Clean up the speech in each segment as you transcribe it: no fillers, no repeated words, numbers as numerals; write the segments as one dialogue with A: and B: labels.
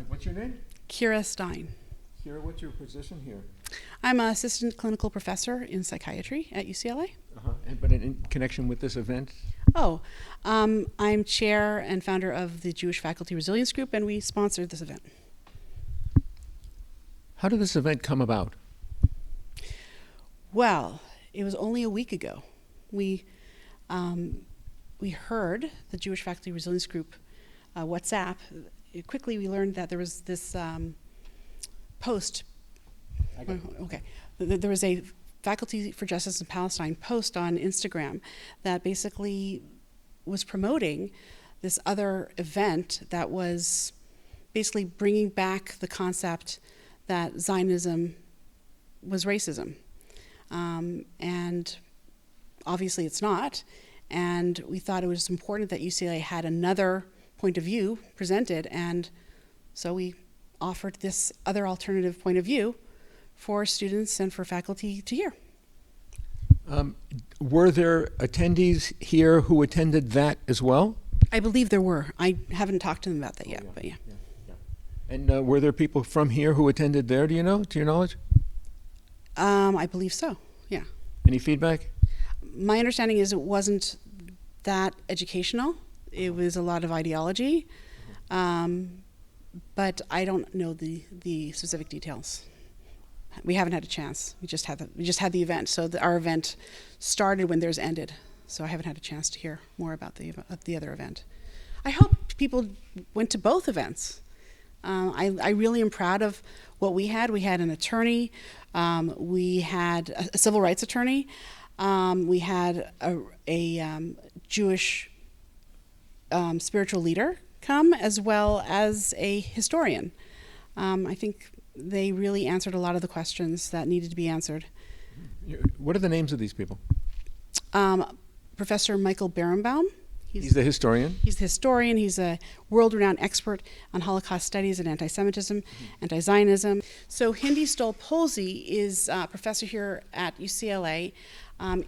A: Hi, what's your name?
B: Kira Stein.
A: Kira, what's your position here?
B: I'm an assistant clinical professor in psychiatry at UCLA.
A: But in connection with this event?
B: I'm chair and founder of the Jewish Faculty Resilience Group, and we sponsored this event.
A: How did this event come about?
B: Well, it was only a week ago. We heard the Jewish Faculty Resilience Group WhatsApp. Quickly, we learned that there was this post. Okay, there was a Faculty for Justice in Palestine post on Instagram that basically was promoting this other event that was basically bringing back the concept that Zionism was racism. And obviously it's not. And we thought it was important that UCLA had another point of view presented, and so we offered this other alternative point of view for students and for faculty to hear.
A: Were there attendees here who attended that as well?
B: I believe there were. I haven't talked to them about that yet, but yeah.
A: And were there people from here who attended there, do you know, to your knowledge?
B: I believe so, yeah.
A: Any feedback?
B: My understanding is it wasn't that educational. It was a lot of ideology, but I don't know the specific details. We haven't had a chance. We just had the event. So our event started when theirs ended. So I haven't had a chance to hear more about the other event. I hope people went to both events. I really am proud of what we had. We had an attorney. We had a civil rights attorney. We had a Jewish spiritual leader come, as well as a historian. I think they really answered a lot of the questions that needed to be answered.
A: What are the names of these people?
B: Professor Michael Berenbaum.
A: He's the historian?
B: He's the historian. He's a world-renowned expert on Holocaust studies and anti-Semitism, anti-Zionism. So Hindi Stolpolsey is a professor here at UCLA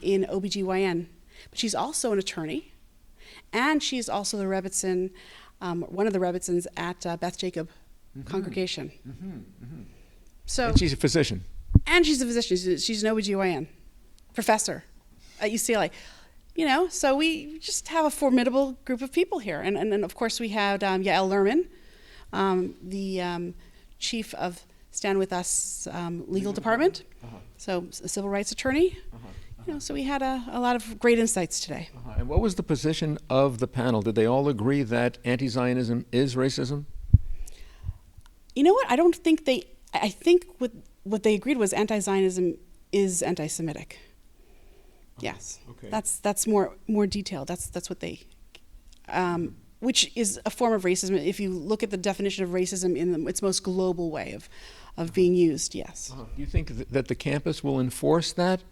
B: in OBGYN. But she's also an attorney, and she's also the Rebbitzin, one of the Rebbitzins at Beth Jacob congregation. So,
A: and she's a physician.
B: And she's a physician. She's an OBGYN professor at UCLA. You know, so we just have a formidable group of people here. And of course we had Yael Lerman, the chief of Stand With Us legal department, so a civil rights attorney. You know, so we had a lot of great insights today.
A: And what was the position of the panel? Did they all agree that anti-Zionism is racism?
B: You know what? I don't think I think what they agreed was anti-Zionism is anti-Semitic. Yes,
A: okay.
B: That's more detailed. That's what they, which is a form of racism. If you look at the definition of racism in its most global way of being used, yes.
A: Do you think that the campus will enforce that?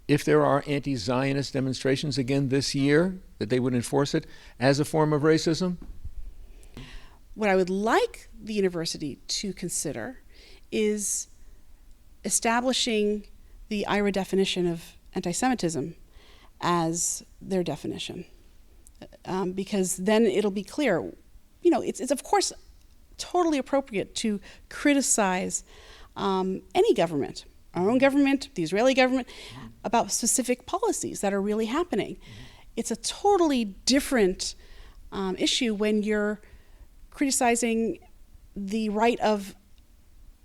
A: If there are anti-Zionist demonstrations again this year, that they would enforce it as a form of racism?
B: What I would like the university to consider is establishing the IRA definition of anti-Semitism as their definition, because then it'll be clear. You know, it's of course totally appropriate to criticize any government, our own government, the Israeli government, about specific policies that are really happening. It's a totally different issue when you're criticizing the right of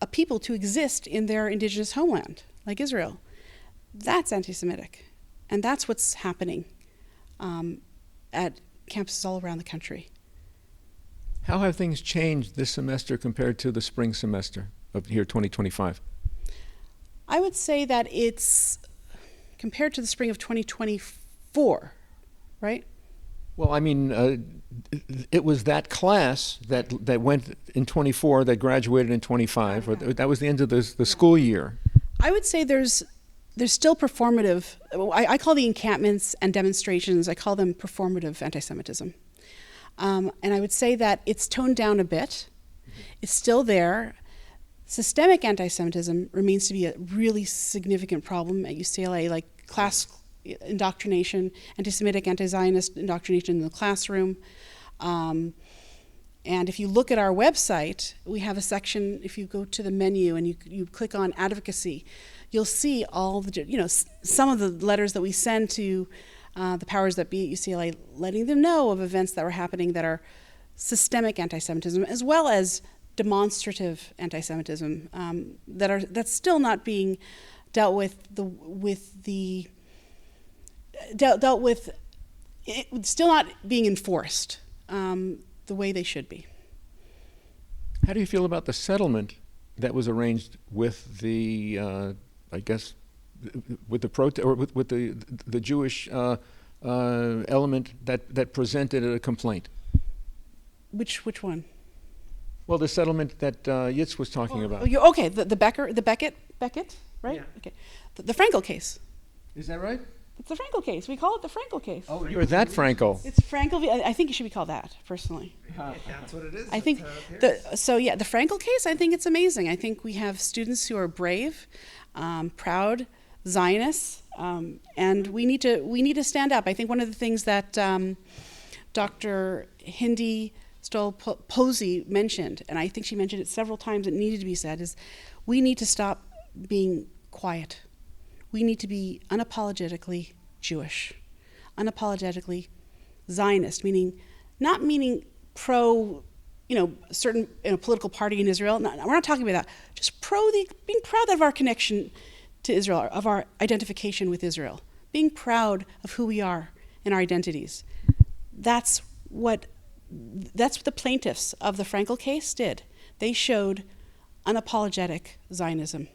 B: a people to exist in their indigenous homeland, like Israel. That's anti-Semitic, and that's what's happening at campuses all around the country.
A: How have things changed this semester compared to the spring semester of here 2025?
B: I would say that it's compared to the spring of 2024, right?
A: Well, I mean, it was that class that went in 24 that graduated in 25, or that was the end of the school year.
B: I would say there's still performative. I call the encampments and demonstrations, I call them performative anti-Semitism. And I would say that it's toned down a bit. It's still there. Systemic anti-Semitism remains to be a really significant problem at UCLA, like class indoctrination, anti-Semitic, anti-Zionist indoctrination in the classroom. And if you look at our website, we have a section, if you go to the menu and you click on advocacy, you'll see all the, some of the letters that we send to the powers that be at UCLA, letting them know of events that were happening that are systemic anti-Semitism, as well as demonstrative anti-Semitism, that's still not being dealt with still not being enforced the way they should be.
A: How do you feel about the settlement that was arranged with the, I guess, with the or with the Jewish element that presented a complaint?
B: Which one?
A: Well, the settlement that Yitz was talking about.
B: Okay, the Beckett, right?
C: Yeah.
B: Okay, the Frankel case.
A: Is that right?
B: It's the Frankel case. We call it the Frankel case.
A: Oh, you're that Frankel.
B: It's Frankel. I think it should be called that, personally.
C: That's what it is.
B: I think the Frankel case. I think it's amazing. I think we have students who are brave, proud Zionists, and we need to stand up. I think one of the things that Dr. Hindi Stoll-Posey mentioned, and I think she mentioned it several times, it needed to be said, is we need to stop being quiet. We need to be unapologetically Jewish, unapologetically Zionist, not meaning pro, certain political party in Israel. No, we're not talking about that. Just being proud of our connection to Israel, of our identification with Israel, being proud of who we are and our identities. That's what the plaintiffs of the Frankel case did. They showed unapologetic Zionism.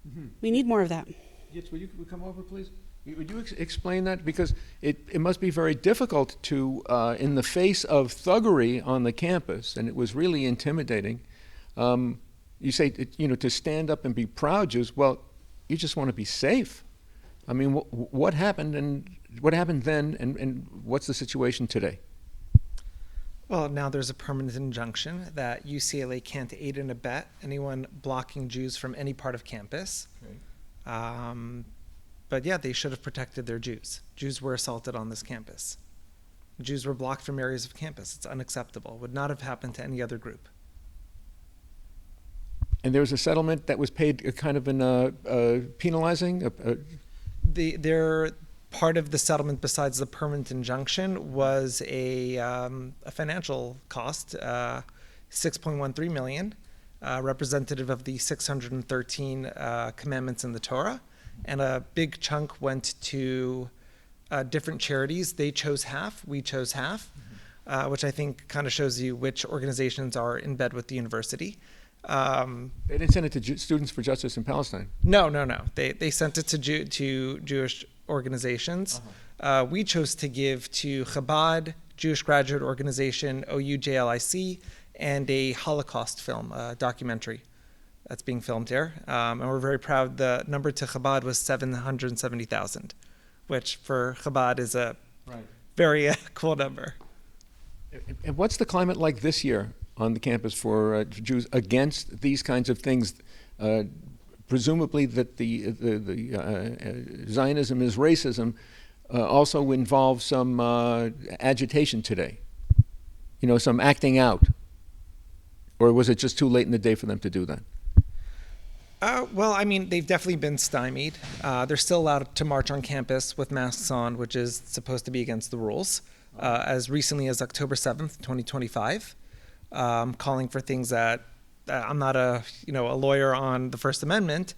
B: Mm-hmm. We need more of that.
A: Yes, will you come over, please? Would you explain that? Because it must be very difficult to, in the face of thuggery on the campus, and it was really intimidating, you say, to stand up and be proud Jews. Well, you just want to be safe. I mean, what happened, and what happened then, and what's the situation today?
C: Well, now there's a permanent injunction that UCLA can't aid and abet anyone blocking Jews from any part of campus.
A: Okay.
C: But yeah, they should have protected their Jews. Jews were assaulted on this campus. Jews were blocked from areas of campus. It's unacceptable. Would not have happened to any other group.
A: And there was a settlement that was paid kind of in penalizing?
C: Their part of the settlement, besides the permanent injunction, was a financial cost, $6.13 million, representative of the 613 commandments in the Torah. And a big chunk went to different charities. They chose half, we chose half, which I think kind of shows you which organizations are in bed with the university.
A: They didn't send it to Students for Justice in Palestine.
C: No. They sent it to Jewish organizations.
A: Uh-huh.
C: We chose to give to Chabad, Jewish Graduate Organization, OUJLIC, and a Holocaust film, documentary that's being filmed here. And we're very proud. The number to Chabad was 770,000, which for Chabad is a very cool number.
A: And what's the climate like this year on the campus for Jews against these kinds of things? Presumably that the Zionism is racism also involves some agitation today, some acting out. Or was it just too late in the day for them to do that?
C: Well, I mean, they've definitely been stymied. They're still allowed to march on campus with masks on, which is supposed to be against the rules, as recently as October 7th, 2025, calling for things that I'm not a lawyer on the First Amendment,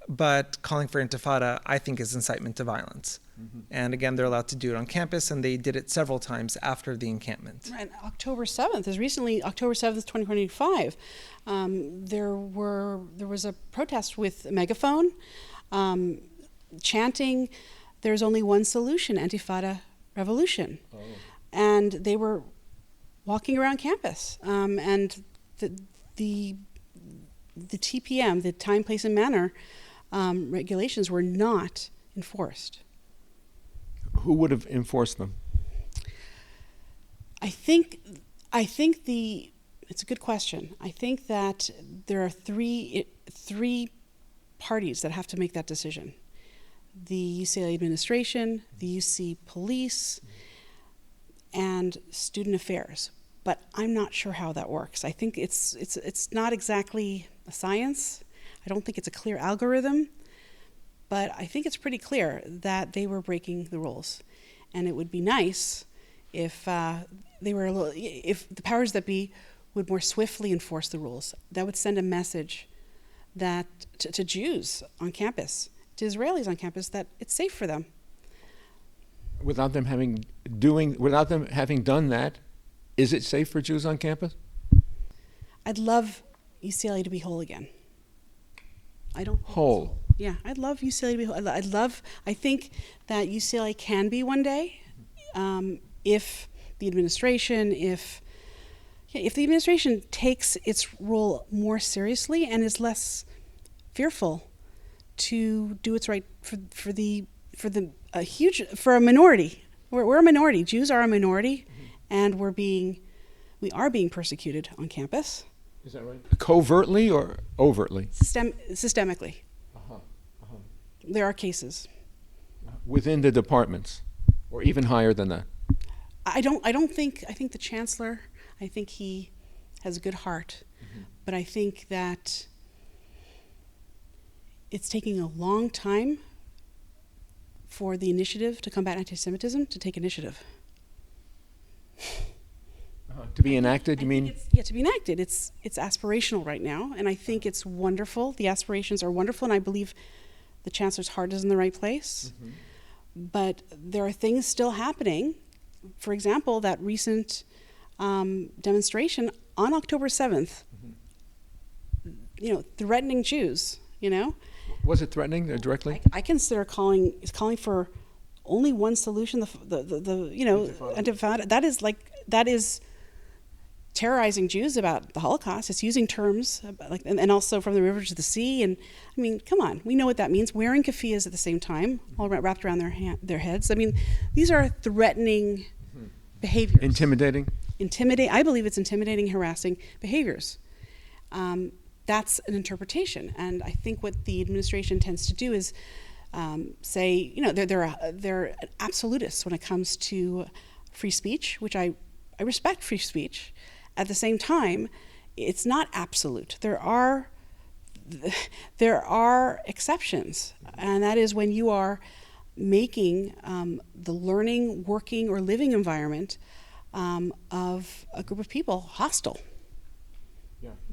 C: but calling for intifada, I think, is incitement to violence. Mm-hmm. And again, they're allowed to do it on campus, and they did it several times after the encampment.
B: Right, October 7th, as recently October 7th, 2025, there was a protest with a megaphone, chanting, "There's only one solution, Antifada revolution." Oh. And they were walking around campus, and the TPM, the time, place, and manner regulations were not enforced.
A: Who would have enforced them?
B: I think it's a good question. I think that there are three parties that have to make that decision: the UCLA administration, the UC police, and student affairs. but I'm not sure how that works. I think it's not exactly a science. I don't think it's a clear algorithm, but I think it's pretty clear that they were breaking the rules, and it would be nice if if the powers that be would more swiftly enforce the rules. That would send a message that to Jews on campus, to Israelis on campus, that it's safe for them.
A: Without them having done that, is it safe for Jews on campus?
B: I'd love UCLA to be whole again. I don't think it's
A: Whole.
B: Yeah, I'd love UCLA to be whole. I think that UCLA can be one day, if the administration, if the administration takes its role more seriously and is less fearful to do what's right for a minority. We're a minority. Jews are a minority, and we are being persecuted on campus.
A: Is that right? Covertly or overtly?
B: Systemically. There are cases.
A: Within the departments, or even higher than that?
B: I think the chancellor, I think he has a good heart, but I think that it's taking a long time for the initiative to combat anti-Semitism to take initiative.
A: To be enacted, you mean?
B: To be enacted. It's aspirational right now, and I think it's wonderful. The aspirations are wonderful, and I believe the chancellor's heart is in the right place. But there are things still happening. For example, that recent demonstration on October 7th, threatening Jews,
A: Was it threatening directly?
B: I consider calling for only one solution. Intifada. That is terrorizing Jews about the Holocaust. It's using terms and also from the river to the sea. And I mean, come on, we know what that means. Wearing keffiyehs at the same time, all wrapped around their heads. I mean, these are threatening behaviors.
A: Intimidating.
B: I believe it's intimidating, harassing behaviors. That's an interpretation, and I think what the administration tends to do is say, they're absolutists when it comes to free speech, which I respect free speech. At the same time, it's not absolute. There are exceptions, and that is when you are making the learning, working, or living environment of a group of people hostile.
A: Yeah.